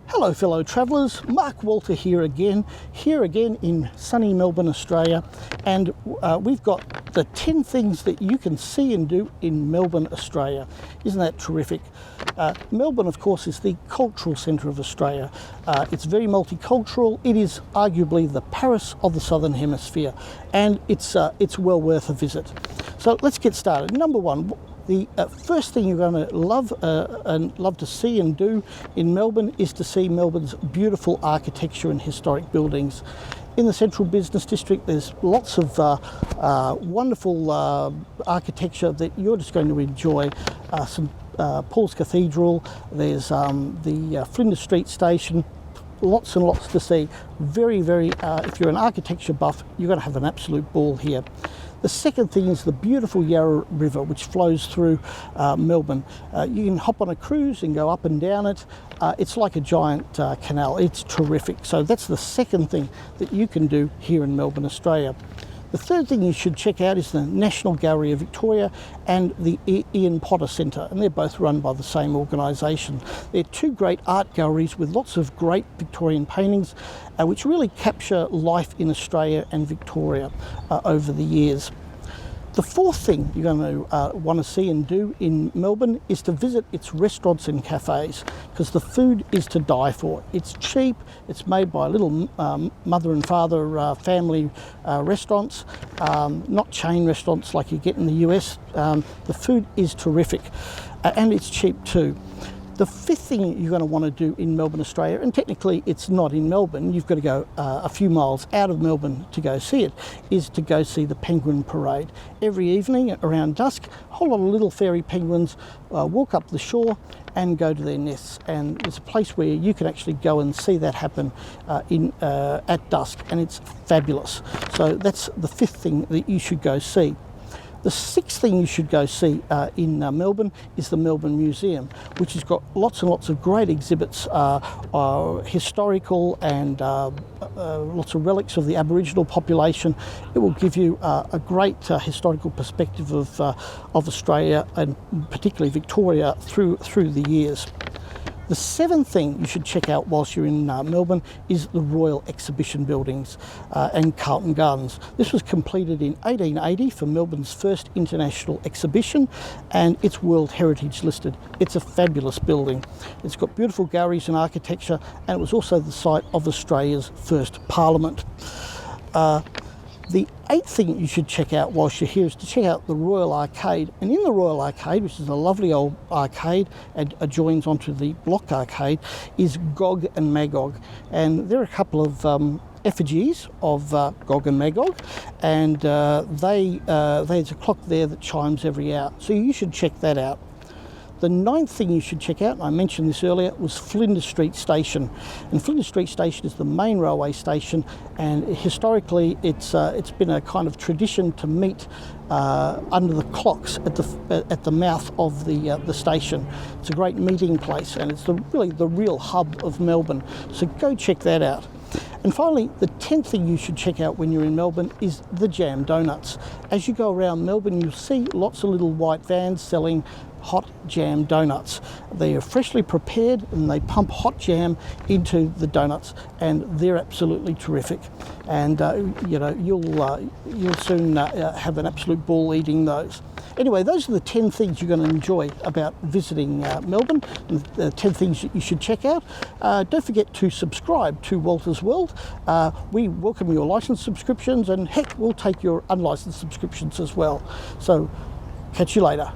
Hello fellow travellers, Mark Wolters here again in sunny Melbourne, Australia, and we've got the 10 things that you can see and do in Melbourne, Australia. Isn't that terrific? Melbourne, of course, is the cultural centre of Australia. It's very multicultural. It is arguably the Paris of the Southern Hemisphere, and it's well worth a visit. So let's get started. Number one, the first thing you're going to love to see and do in Melbourne is to see Melbourne's beautiful architecture and historic buildings. In the central business district, there's lots of wonderful architecture that you're just going to enjoy. St Paul's Cathedral, there's the Flinders Street Station, lots and lots to see. Very, if you're an architecture buff, you're going to have an absolute ball here. The second thing is the beautiful Yarra River, which flows through Melbourne. You can hop on a cruise and go up and down it. It's like a giant canal. It's terrific. So that's the second thing that you can do here in Melbourne, Australia. The third thing you should check out is the National Gallery of Victoria and the Ian Potter Centre, and they're both run by the same organisation. They're two great art galleries with lots of great Victorian paintings which really capture life in Australia and Victoria over the years. The fourth thing you're going to want to see and do in Melbourne is to visit its restaurants and cafes, because the food is to die for. It's cheap, it's made by little mother and father family restaurants, not chain restaurants like you get in the US. The food is terrific and it's cheap too. The fifth thing you're going to want to do in Melbourne, Australia, and technically it's not in Melbourne, you've got to go a few miles out of Melbourne to go see it, is to go see the penguin parade. Every evening around dusk, a whole lot of little fairy penguins walk up the shore and go to their nests, and it's a place where you can actually go and see that happen at dusk, and it's fabulous. So that's the fifth thing that you should go see. The sixth thing you should go see in Melbourne is the Melbourne Museum, which has got lots and lots of great exhibits, historical and lots of relics of the Aboriginal population. It will give you a great historical perspective of Australia and particularly Victoria through the years. The seventh thing you should check out whilst you're in Melbourne is the Royal Exhibition Buildings and Carlton Gardens. This was completed in 1880 for Melbourne's first international exhibition, and it's World Heritage listed. It's a fabulous building. It's got beautiful galleries and architecture, and it was also the site of Australia's first Parliament. The eighth thing you should check out whilst you're here is to check out the Royal Arcade. And in the Royal Arcade, which is a lovely old arcade and adjoins onto the Block Arcade, is Gog and Magog. And there are a couple of effigies of Gog and Magog, and there's a clock there that chimes every hour. So you should check that out. The ninth thing you should check out, and I mentioned this earlier, was Flinders Street Station. And Flinders Street Station is the main railway station, and historically it's been a kind of tradition to meet under the clocks at the mouth of the station. It's a great meeting place, and it's really the real hub of Melbourne. So go check that out. And finally, the 10th thing you should check out when you're in Melbourne is the jam donuts. As you go around Melbourne, you'll see lots of little white vans selling hot jam donuts. They are freshly prepared and they pump hot jam into the donuts, and they're absolutely terrific. And you'll soon have an absolute ball eating those. Anyway, those are the 10 things you're going to enjoy about visiting Melbourne, and the 10 things that you should check out. Don't forget to subscribe to Wolters World. We welcome your licensed subscriptions, and heck, we'll take your unlicensed subscriptions as well. So catch you later.